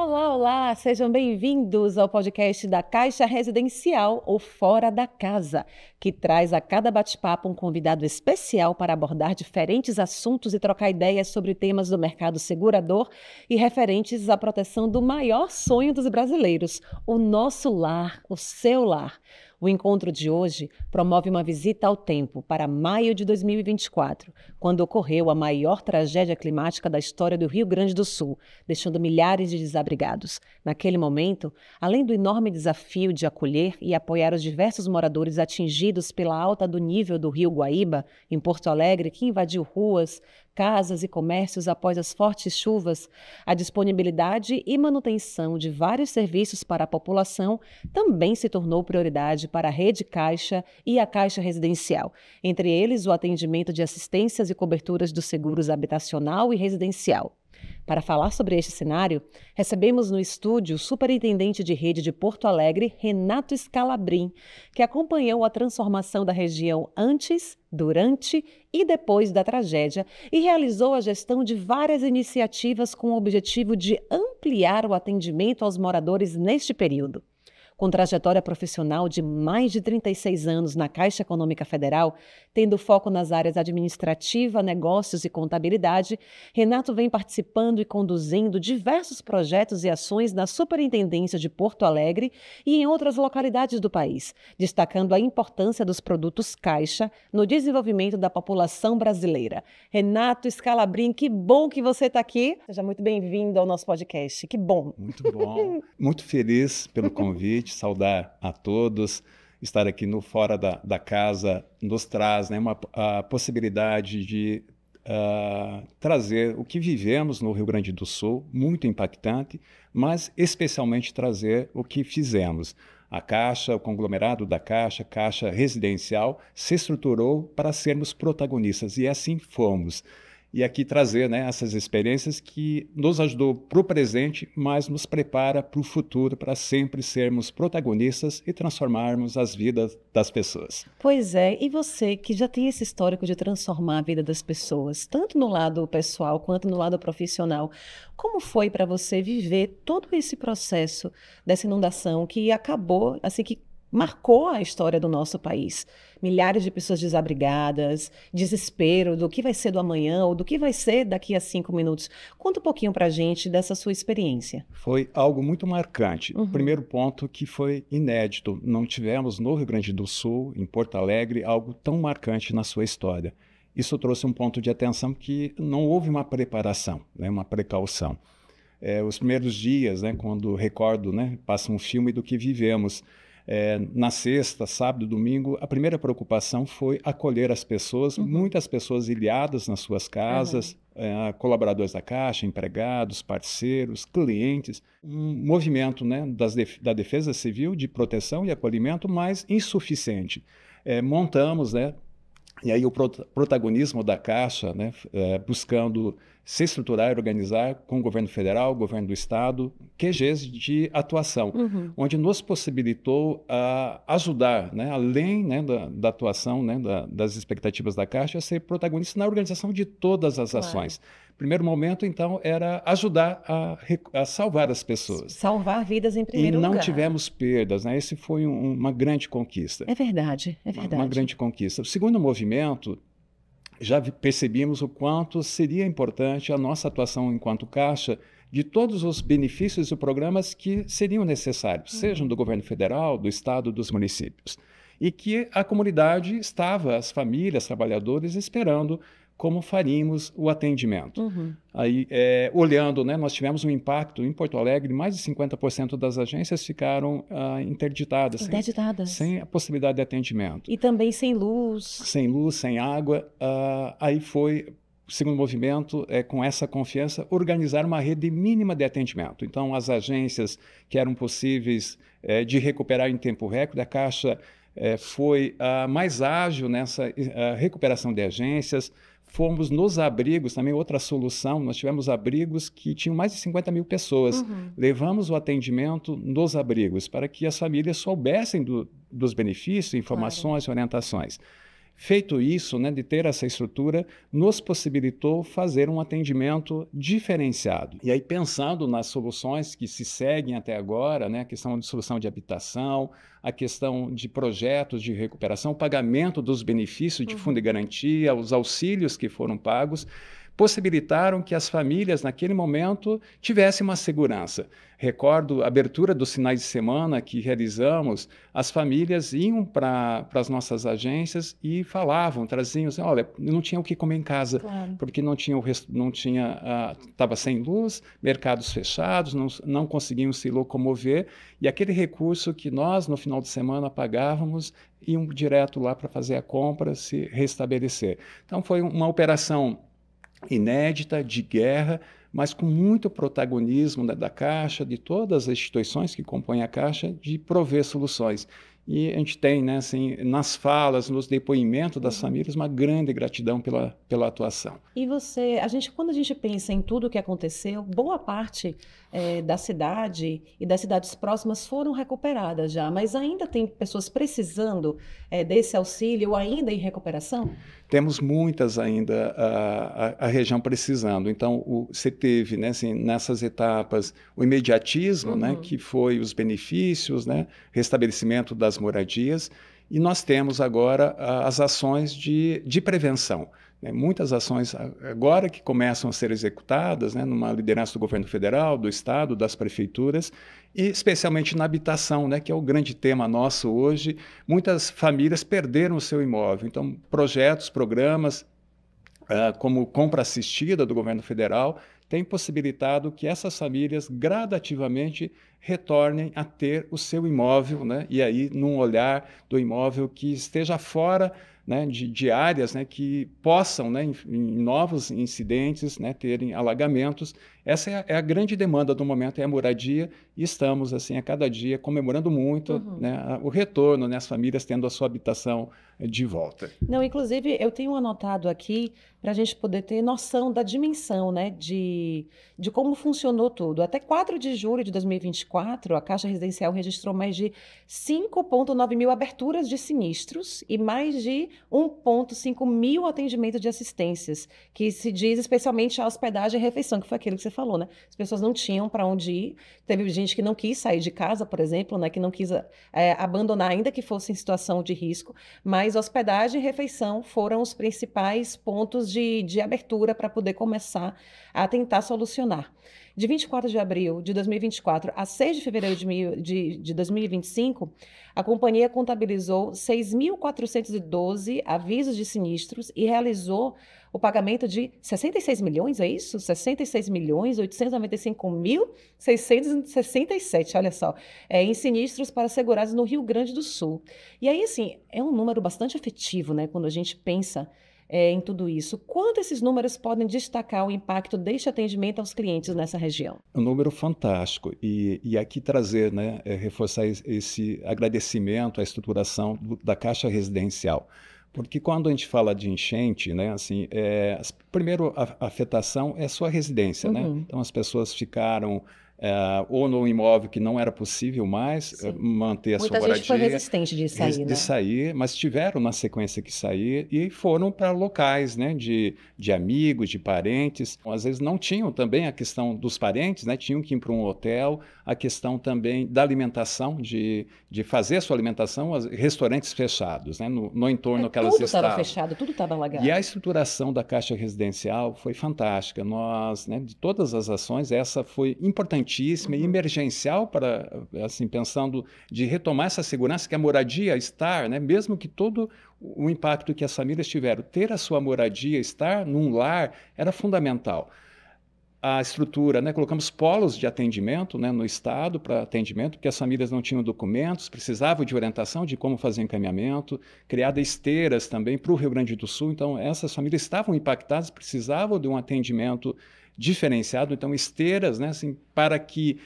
Olá, olá, sejam bem-vindos ao podcast da Caixa Residencial ou Fora da Casa, que traz a cada bate-papo um convidado especial para abordar diferentes assuntos e trocar ideias sobre temas do mercado segurador e referentes à proteção do maior sonho dos brasileiros, o nosso lar, o seu lar. O encontro de hoje promove uma visita ao tempo para maio de 2024, quando ocorreu a maior tragédia climática da história do Rio Grande do Sul, deixando milhares de desabrigados. Naquele momento, além do enorme desafio de acolher e apoiar os diversos moradores atingidos pela alta do nível do Rio Guaíba, em Porto Alegre, que invadiu ruas, casas e comércios após as fortes chuvas, a disponibilidade e manutenção de vários serviços para a população também se tornou prioridade para a Rede Caixa e a Caixa Residencial, entre eles o atendimento de assistências e coberturas dos seguros habitacional e residencial. Para falar sobre este cenário, recebemos no estúdio o superintendente de rede de Porto Alegre, Renato Scalabrin, que acompanhou a transformação da região antes, durante e depois da tragédia e realizou a gestão de várias iniciativas com o objetivo de ampliar o atendimento aos moradores neste período. Com trajetória profissional de mais de 36 anos na Caixa Econômica Federal, tendo foco nas áreas administrativa, negócios e contabilidade, Renato vem participando e conduzindo diversos projetos e ações na Superintendência de Porto Alegre e em outras localidades do país, destacando a importância dos produtos Caixa no desenvolvimento da população brasileira. Renato Scalabrin, que bom que você está aqui. Seja muito bem-vindo ao nosso podcast. Que bom. Muito bom. Muito feliz pelo convite. Saudar a todos. Estar aqui no Fora da Casa nos traz, né, a possibilidade de trazer o que vivemos no Rio Grande do Sul, muito impactante, mas especialmente trazer o que fizemos. A Caixa, o conglomerado da Caixa, Caixa Residencial, se estruturou para sermos protagonistas e assim fomos. E aqui trazer, né, essas experiências que nos ajudou para o presente, mas nos prepara para o futuro, para sempre sermos protagonistas e transformarmos as vidas das pessoas. Pois é, e você que já tem esse histórico de transformar a vida das pessoas, tanto no lado pessoal quanto no lado profissional, como foi para você viver todo esse processo dessa inundação que acabou, assim, que marcou a história do nosso país? Milhares de pessoas desabrigadas, desespero do que vai ser do amanhã ou do que vai ser daqui a 5 minutos. Conta um pouquinho para a gente dessa sua experiência. Foi algo muito marcante. Primeiro ponto que foi inédito. Não tivemos no Rio Grande do Sul, em Porto Alegre, algo tão marcante na sua história. Isso trouxe um ponto de atenção que não houve uma preparação, né, uma precaução. Os primeiros dias, né, quando recordo, né, passa um filme do que vivemos. Na sexta, sábado, domingo, a primeira preocupação foi acolher as pessoas, muitas pessoas ilhadas nas suas casas, colaboradores da Caixa, empregados, parceiros, clientes. Um movimento, né, da Defesa Civil de proteção e acolhimento, mas insuficiente. Montamos, né, e aí o protagonismo da Caixa, né, buscando se estruturar e organizar com o governo federal, o governo do estado, QGs de atuação, onde nos possibilitou ajudar, né, além, né, da atuação, né, das expectativas da Caixa, a ser protagonista na organização de todas as ações. Primeiro momento, então, era ajudar a salvar as pessoas. Salvar vidas em primeiro lugar. E não tivemos perdas, né? Esse foi uma grande conquista. É verdade, é verdade. Uma grande conquista. O segundo movimento, já percebimos o quanto seria importante a nossa atuação enquanto Caixa de todos os benefícios e programas que seriam necessários, sejam do governo federal, do estado, dos municípios. E que a comunidade estava, as famílias, trabalhadores, esperando como faríamos o atendimento. Aí, olhando, né, nós tivemos um impacto em Porto Alegre, mais de 50% das agências ficaram interditadas. Sem a possibilidade de atendimento. E também sem luz. Sem luz, sem água. Aí foi o segundo movimento, com essa confiança, organizar uma rede mínima de atendimento. Então, as agências que eram possíveis de recuperar em tempo recorde, a Caixa foi mais ágil nessa recuperação de agências. Fomos nos abrigos, também outra solução, nós tivemos abrigos que tinham mais de 50 mil pessoas. Levamos o atendimento nos abrigos para que as famílias soubessem dos benefícios, informações, orientações. Feito isso, né, de ter essa estrutura, nos possibilitou fazer um atendimento diferenciado. E aí, pensando nas soluções que se seguem até agora, né, a questão de solução de habitação, a questão de projetos de recuperação, o pagamento dos benefícios de fundo de garantia, os auxílios que foram pagos, possibilitaram que as famílias, naquele momento, tivessem uma segurança. Recordo a abertura dos finais de semana que realizamos, as famílias iam para as nossas agências e falavam, traziam assim, olha, não tinha o que comer em casa, Claro. porque estava sem luz, mercados fechados, não conseguiam se locomover, e aquele recurso que nós, no final de semana, pagávamos, iam direto lá para fazer a compra, se restabelecer. Então, foi uma operação inédita, de guerra, mas com muito protagonismo da Caixa, de todas as instituições que compõem a Caixa, de prover soluções. E a gente tem, né, assim, nas falas, nos depoimentos das famílias, uma grande gratidão pela atuação. E você, quando a gente pensa em tudo o que aconteceu, boa parte da cidade e das cidades próximas foram recuperadas já, mas ainda tem pessoas precisando desse auxílio ou ainda em recuperação? Temos muitas ainda a região precisando. Então, você teve, né, assim, nessas etapas o imediatismo, né, que foi os benefícios, né, restabelecimento das moradias, e nós temos agora as ações de prevenção. Muitas ações agora que começam a ser executadas, né, numa liderança do governo federal, do estado, das prefeituras, e especialmente na habitação, né, que é o grande tema nosso hoje. Muitas famílias perderam o seu imóvel. Então, projetos, programas, como compra assistida do governo federal, têm possibilitado que essas famílias gradativamente retornem a ter o seu imóvel, né, e aí num olhar do imóvel que esteja fora, né, de áreas, né, que possam, né, em novos incidentes, né, terem alagamentos. Essa é a grande demanda do momento, é a moradia, e estamos, assim, a cada dia comemorando muito, né, o retorno, né, as famílias tendo a sua habitação de volta. Não, inclusive, eu tenho anotado aqui para a gente poder ter noção da dimensão, né, de como funcionou tudo. Até 4 de julho de 2024, a Caixa Residencial registrou mais de 5,9 mil aberturas de sinistros e mais de 1,5 mil atendimentos de assistências, que se diz especialmente a hospedagem e refeição, que foi aquilo que você falou, né? As pessoas não tinham para onde ir. Teve gente que não quis sair de casa, por exemplo, né, que não quis abandonar, ainda que fosse em situação de risco, mas hospedagem e refeição foram os principais pontos de abertura para poder começar a tentar solucionar. De 24 de abril de 2024 a 6 de fevereiro de 2025, a companhia contabilizou 6.412 avisos de sinistros e realizou o pagamento de 66 milhões, é isso? 66 milhões 895.667, olha só, em sinistros para segurados no Rio Grande do Sul. E aí, assim, é um número bastante afetivo, né, quando a gente pensa em tudo isso. Quanto esses números podem destacar o impacto deste atendimento aos clientes nessa região? Um número fantástico. E aqui trazer, né, reforçar esse agradecimento à estruturação da Caixa Residencial. Porque quando a gente fala de enchente, né, assim, primeiro a afetação é a sua residência, né? Então as pessoas ficaram ou no imóvel que não era possível mais manter a sua moradia. Muita gente foi resistente de sair, né? De sair, mas tiveram na sequência que sair e foram para locais, né, de amigos, de parentes. Às vezes não tinham também a questão dos parentes, né, tinham que ir para um hotel, a questão também da alimentação, de fazer a sua alimentação, restaurantes fechados, né, no entorno que elas estavam. Tudo estava fechado, tudo estava alagado. E a estruturação da Caixa Residencial foi fantástica. Nós, né, de todas as ações, essa foi importantíssima e emergencial para, assim, pensando de retomar essa segurança que a moradia estar, né, mesmo que todo o impacto que as famílias tiveram, ter a sua moradia, estar num lar, era fundamental. A estrutura, né, colocamos polos de atendimento, né, no estado para atendimento, porque as famílias não tinham documentos, precisavam de orientação de como fazer encaminhamento, criadas esteiras também para o Rio Grande do Sul, então essas famílias estavam impactadas, precisavam de um atendimento diferenciado, então esteiras, né, assim, para que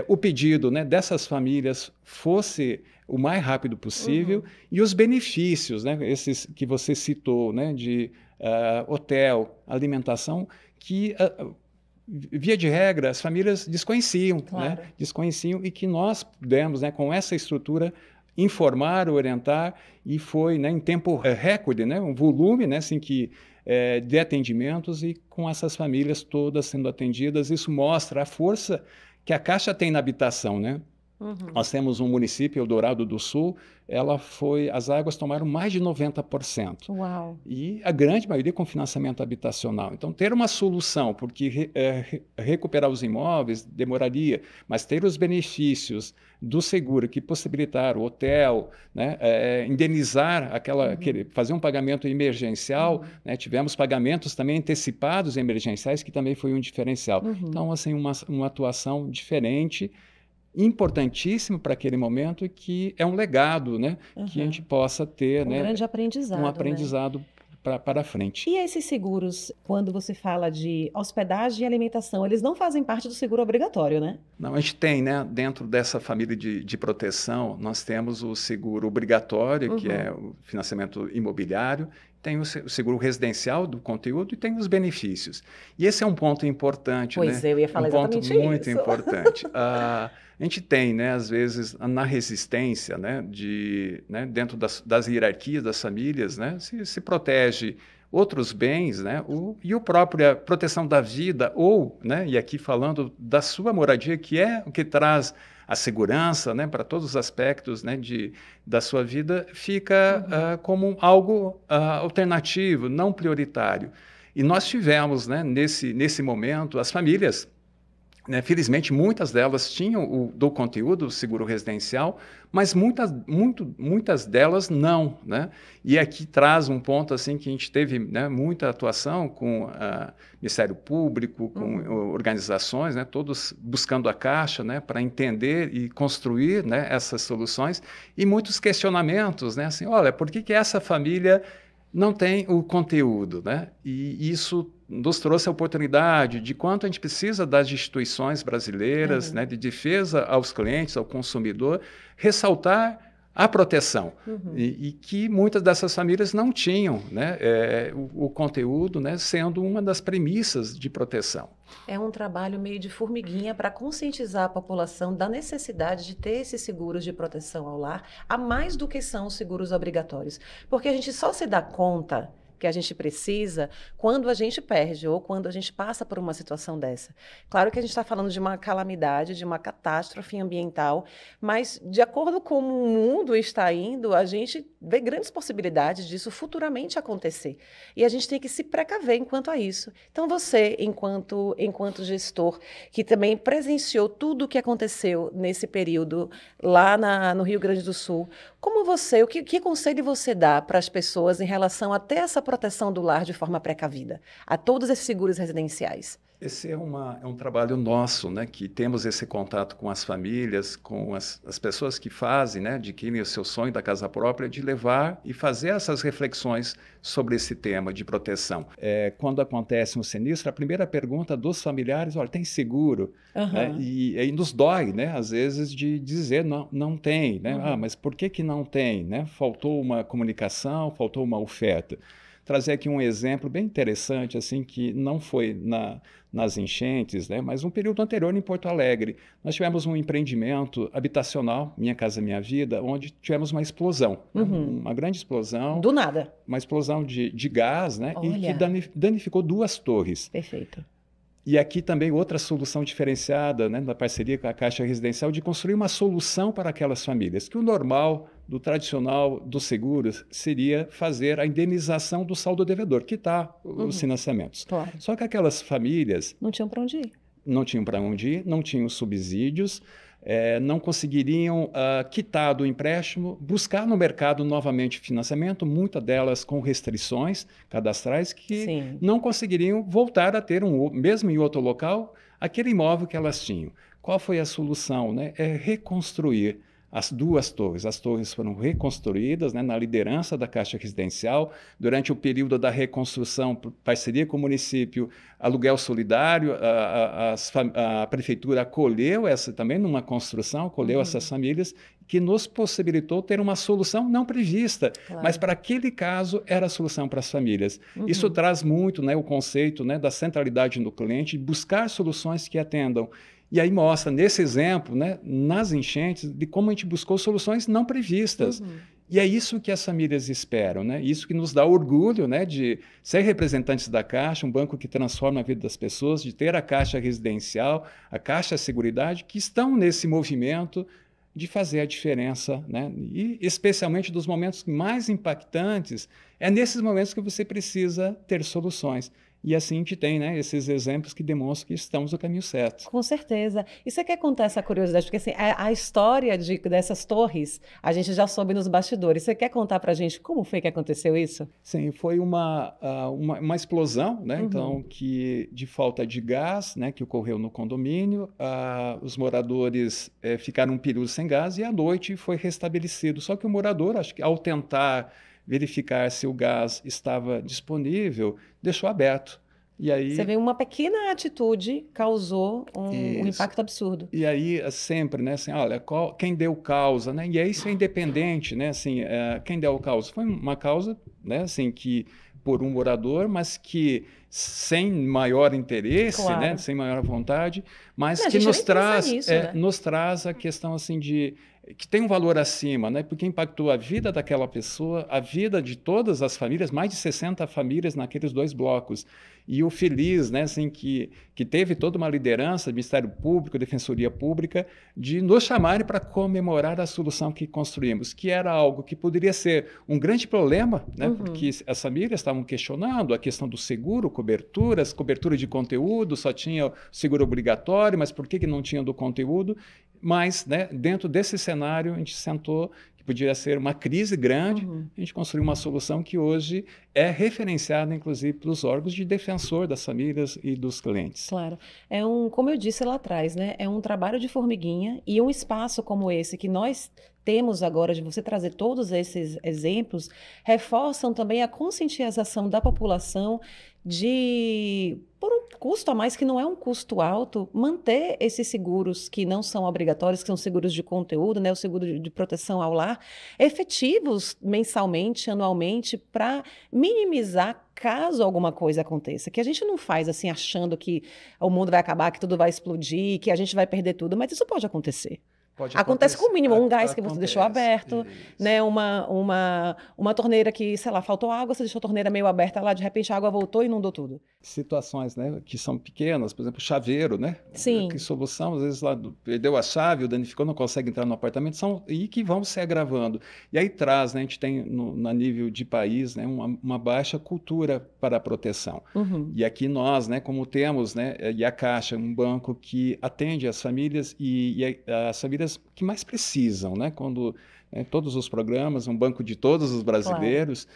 o pedido, né, dessas famílias fosse o mais rápido possível, e os benefícios, né, esses que você citou, né, de hotel, alimentação, que via de regra, as famílias desconheciam, Claro. né? Desconheciam, e que nós pudemos, né, com essa estrutura, informar, orientar, e foi, né, em tempo recorde, né, um volume, né, assim, de atendimentos, e com essas famílias todas sendo atendidas. Isso mostra a força que a Caixa tem na habitação, né? Nós temos um município, Eldorado do Sul, as águas tomaram mais de 90%. Uau. E a grande maioria com financiamento habitacional. Então, ter uma solução, porque recuperar os imóveis demoraria, mas ter os benefícios do seguro que possibilitar o hotel, né, indenizar fazer um pagamento emergencial, né, tivemos pagamentos também antecipados emergenciais, que também foi um diferencial. Então, assim, uma atuação diferente, importantíssimo para aquele momento, e que é um legado, né, que a gente possa ter, né, grande aprendizado, um aprendizado, né, para frente. E esses seguros, quando você fala de hospedagem e alimentação, eles não fazem parte do seguro obrigatório, né? Não, a gente tem, né, dentro dessa família de proteção, nós temos o seguro obrigatório, que é o financiamento imobiliário, tem o seguro residencial do conteúdo e tem os benefícios. E esse é um ponto importante, Pois né? eu ia falar exatamente isso. Um ponto muito importante. A gente tem, né, às vezes, na resistência, né, dentro das hierarquias das famílias, né, se protege outros bens, né, e a própria proteção da vida, né, e aqui falando da sua moradia, que é o que traz a segurança, né, para todos os aspectos, né, da sua vida, fica como algo alternativo, não prioritário. E nós tivemos, né, nesse momento, as famílias, né, felizmente, muitas delas tinham do conteúdo, o seguro residencial, mas muitas delas não, né? E aqui traz um ponto assim que a gente teve, né, muita atuação com o Ministério Público, com organizações, né, todos buscando a Caixa, né, para entender e construir, né, essas soluções, e muitos questionamentos, né, assim, olha, por que essa família não tem o conteúdo, né? E isso nos trouxe a oportunidade de quanto a gente precisa das instituições brasileiras, né, de defesa aos clientes, ao consumidor, ressaltar a proteção, e que muitas dessas famílias não tinham, né, o conteúdo, né, sendo uma das premissas de proteção. É um trabalho meio de formiguinha para conscientizar a população da necessidade de ter esses seguros de proteção ao lar, a mais do que são os seguros obrigatórios. Porque a gente só se dá conta que a gente precisa quando a gente perde ou quando a gente passa por uma situação dessa. Claro que a gente está falando de uma calamidade, de uma catástrofe ambiental, mas de acordo com o mundo está indo, a gente vê grandes possibilidades disso futuramente acontecer. E a gente tem que se precaver enquanto a isso. Então você, enquanto gestor, que também presenciou tudo o que aconteceu nesse período lá no Rio Grande do Sul, que conselho você dá para as pessoas em relação a ter essa proteção do lar de forma precavida, a todos esses seguros residenciais? Esse é um trabalho nosso, né, que temos esse contato com as famílias, com as pessoas que fazem, né, adquirem o seu sonho da casa própria, de levar e fazer essas reflexões sobre esse tema de proteção. Quando acontece um sinistro, a primeira pergunta dos familiares, olha, tem seguro? Né? E aí nos dói, né, às vezes, de dizer não tem, né? Mas por que não tem? Né? Faltou uma comunicação, faltou uma oferta. Trazer aqui um exemplo bem interessante, assim, que não foi nas enchentes, né, mas um período anterior em Porto Alegre. Nós tivemos um empreendimento habitacional, Minha Casa Minha Vida, onde tivemos uma explosão, uma grande explosão. Do nada. Uma explosão de gás, né, Olha. e que danificou 2 torres. Perfeito. E aqui também outra solução diferenciada, né, da parceria com a Caixa Residencial, de construir uma solução para aquelas famílias, que o normal, do tradicional dos seguros, seria fazer a indenização do saldo devedor, quitar os financiamentos. Claro. Só que aquelas famílias Não tinham para onde ir. Não tinham para onde ir, não tinham subsídios, não conseguiriam quitar do empréstimo, buscar no mercado novamente financiamento, muitas delas com restrições cadastrais, que Sim. não conseguiriam voltar a ter, mesmo em outro local, aquele imóvel que elas tinham. Qual foi a solução? Né? É reconstruir as 2 torres. As torres foram reconstruídas, né, na liderança da Caixa Residencial. Durante o período da reconstrução, parceria com o município, aluguel solidário, a prefeitura acolheu também numa construção, acolheu essas famílias, que nos possibilitou ter uma solução não prevista, Claro. mas para aquele caso era a solução para as famílias. Uhum. Isso traz muito, né, o conceito, né, da centralidade no cliente, buscar soluções que atendam. E aí mostra, nesse exemplo, né, nas enchentes, de como a gente buscou soluções não previstas. Uhum. E é isso que as famílias esperam, né? Isso que nos dá orgulho, né, de ser representantes da Caixa, um banco que transforma a vida das pessoas, de ter a Caixa Residencial, a Caixa Seguridade, que estão nesse movimento de fazer a diferença, né? E especialmente dos momentos mais impactantes, é nesses momentos que você precisa ter soluções. E assim a gente tem, né, esses exemplos que demonstram que estamos no caminho certo. Com certeza. E você quer contar essa curiosidade? Porque assim, a história dessas torres, a gente já soube nos bastidores. Você quer contar para a gente como foi que aconteceu isso? Sim, foi uma explosão, né? Uhum. Então, que de falta de gás, né, que ocorreu no condomínio, os moradores ficaram um período sem gás e à noite foi restabelecido. Só que o morador, acho que ao tentar verificar se o gás estava disponível, deixou aberto. E Você aí, vê, uma pequena atitude causou um isso. impacto absurdo. E aí, sempre, né, assim, olha, quem deu causa, né? E aí isso é independente, né? Assim, quem deu causa foi uma causa, né, assim, que por um morador, mas que sem maior interesse, Claro. né, sem maior vontade, mas Não, a que gente nos nem pensa traz, nisso, né? nos traz a questão assim de que tem um valor acima, né? Porque impactou a vida daquela pessoa, a vida de todas as famílias, mais de 60 famílias naqueles 2 blocos. E o feliz, né, assim, que teve toda uma liderança, Ministério Público, Defensoria Pública, de nos chamarem para comemorar a solução que construímos, que era algo que poderia ser um grande problema, né, porque as famílias estavam questionando a questão do seguro, coberturas, cobertura de conteúdo, só tinha seguro obrigatório, mas por que não tinha do conteúdo? Mas, né, dentro desse cenário, a gente sentou, que podia ser uma crise grande, a gente construiu uma solução que hoje é referenciada, inclusive, pelos órgãos de defensor das famílias e dos clientes. Claro. Como eu disse lá atrás, né? É um trabalho de formiguinha e um espaço como esse que nós temos agora de você trazer todos esses exemplos, reforçam também a conscientização da população por um custo a mais, que não é um custo alto, manter esses seguros que não são obrigatórios, que são seguros de conteúdo, né, o seguro de proteção ao lar, efetivos mensalmente, anualmente, para minimizar caso alguma coisa aconteça. Que a gente não faz assim achando que o mundo vai acabar, que tudo vai explodir, que a gente vai perder tudo, mas isso pode acontecer. Acontece com o mínimo, um gás que você deixou aberto, né? Uma torneira que, sei lá, faltou água, você deixou a torneira meio aberta lá, de repente a água voltou e inundou tudo. Situações, né, que são pequenas, por exemplo, chaveiro, né? Sim. Que solução, às vezes lá perdeu a chave, o danificou, não consegue entrar no apartamento, e que vão se agravando. E aí traz, né, a gente tem no nível de país, né, uma baixa cultura para a proteção. E aqui nós, né, como temos, né, e a Caixa, um banco que atende as famílias e as famílias que mais precisam, né, quando todos os programas, um banco de todos os brasileiros,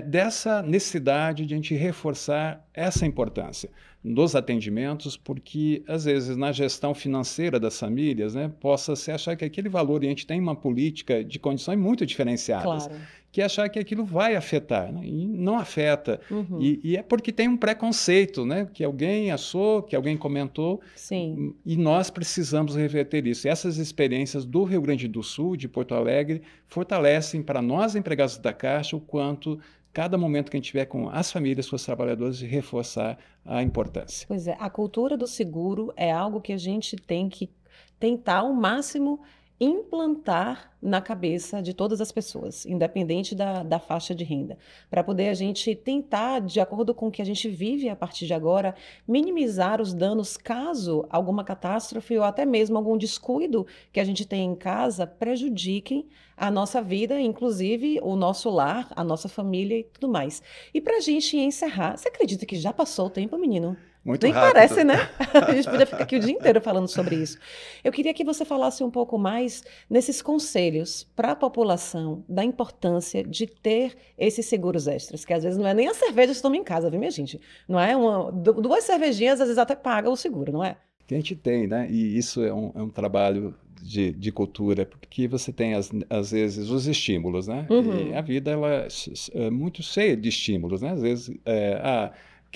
dessa necessidade de a gente reforçar essa importância dos atendimentos, porque, às vezes, na gestão financeira das famílias, né, possa se achar que aquele valor, e a gente tem uma política de condições muito diferenciadas, Claro. que achar que aquilo vai afetar, né, e não afeta. E é porque tem um preconceito, né, que alguém achou, que alguém comentou, Sim. e nós precisamos reverter isso. E essas experiências do Rio Grande do Sul, de Porto Alegre, fortalecem para nós, empregados da Caixa, o quanto cada momento que a gente tiver com as famílias, com os trabalhadores, de reforçar a importância. Pois é, a cultura do seguro é algo que a gente tem que tentar ao máximo implantar na cabeça de todas as pessoas, independente da faixa de renda, para poder a gente tentar, de acordo com o que a gente vive a partir de agora, minimizar os danos caso alguma catástrofe ou até mesmo algum descuido que a gente tem em casa prejudiquem a nossa vida, inclusive o nosso lar, a nossa família e tudo mais. E para a gente encerrar, você acredita que já passou o tempo, menino? Muito Nem rápido. parece, né? A gente podia ficar aqui o dia inteiro falando sobre isso. Eu queria que você falasse um pouco mais nesses conselhos para a população da importância de ter esses seguros extras, que às vezes não é nem a cerveja que você toma em casa, viu, minha gente? Não é 2 cervejinhas, às vezes até paga o seguro, não é? Que a gente tem, né? E isso é um trabalho de cultura, porque você tem, às vezes, os estímulos, né? E a vida ela é muito cheia de estímulos, né? Às vezes,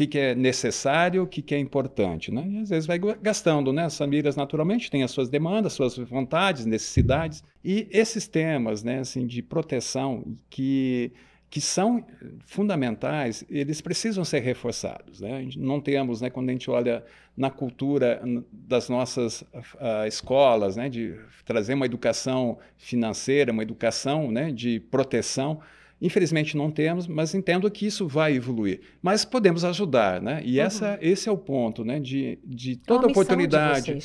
que é necessário, o que é importante, né? E às vezes vai gastando, né? As famílias naturalmente têm as suas demandas, suas vontades, necessidades, e esses temas, né, assim, de proteção que são fundamentais, eles precisam ser reforçados, né? Não temos, né, quando a gente olha na cultura das nossas escolas, né, de trazer uma educação financeira, uma educação, né, de proteção. Infelizmente não temos, mas entendo que isso vai evoluir. Mas podemos ajudar, né? E esse é o ponto, né? De toda oportunidade.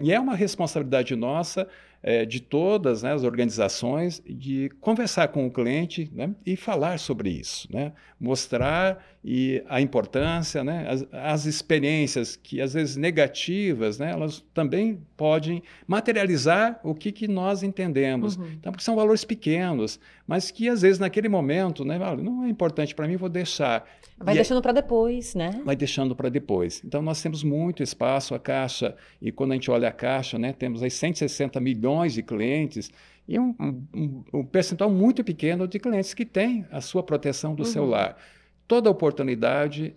E é uma responsabilidade nossa, de todas, né, as organizações, de conversar com o cliente, né, e falar sobre isso, né? Mostrar a importância, né, as experiências que às vezes negativas, né, elas também podem materializar o que nós entendemos. Então, porque são valores pequenos, mas que às vezes naquele momento, né, não é importante para mim, vou deixar. Vai deixando para depois, né? Vai deixando para depois. Então, nós temos muito espaço, a Caixa, e quando a gente olha a Caixa, né, temos aí 160 milhões de clientes e um percentual muito pequeno de clientes que têm a sua proteção do celular. Toda oportunidade,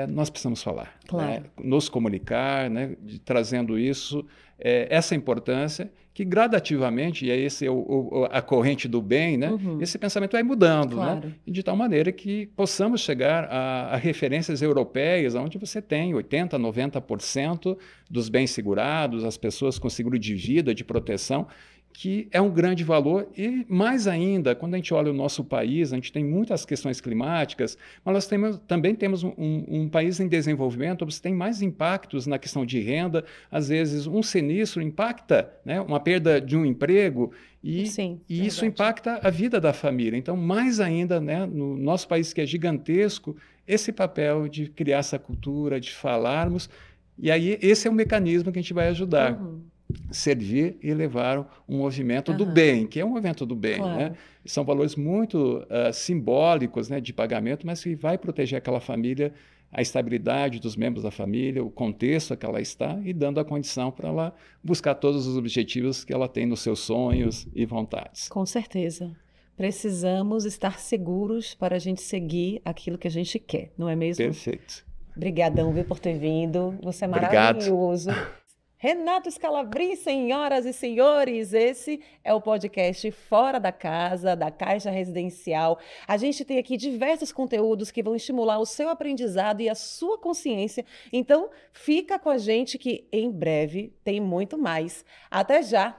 nós precisamos falar, claro, né? Nos comunicar, né? Trazendo isso, essa importância que gradativamente, e esse é a corrente do bem, né? Esse pensamento vai mudando, claro, né? De tal maneira que possamos chegar a referências europeias, onde você tem 80%, 90% dos bens segurados, as pessoas com seguro de vida, de proteção, que é um grande valor. E mais ainda, quando a gente olha o nosso país, a gente tem muitas questões climáticas, mas nós também temos um país em desenvolvimento, você tem mais impactos na questão de renda, às vezes um sinistro impacta, né, uma perda de um emprego, e isso impacta a vida da família. Então, mais ainda, né, no nosso país que é gigantesco, esse papel de criar essa cultura, de falarmos, e aí esse é o mecanismo que a gente vai ajudar. Servir e levar um movimento do bem, que é um movimento do bem, claro, né? São valores muito simbólicos, né, de pagamento, mas que vai proteger aquela família, a estabilidade dos membros da família, o contexto que ela está e dando a condição para ela buscar todos os objetivos que ela tem nos seus sonhos e vontades. Com certeza. Precisamos estar seguros para a gente seguir aquilo que a gente quer, não é mesmo? Perfeito. Obrigadão, viu, por ter vindo. Você é maravilhoso. Renato Scalabrin, senhoras e senhores, esse é o podcast Fora da Casa, da Caixa Residencial. A gente tem aqui diversos conteúdos que vão estimular o seu aprendizado e a sua consciência. Então, fica com a gente que em breve tem muito mais. Até já!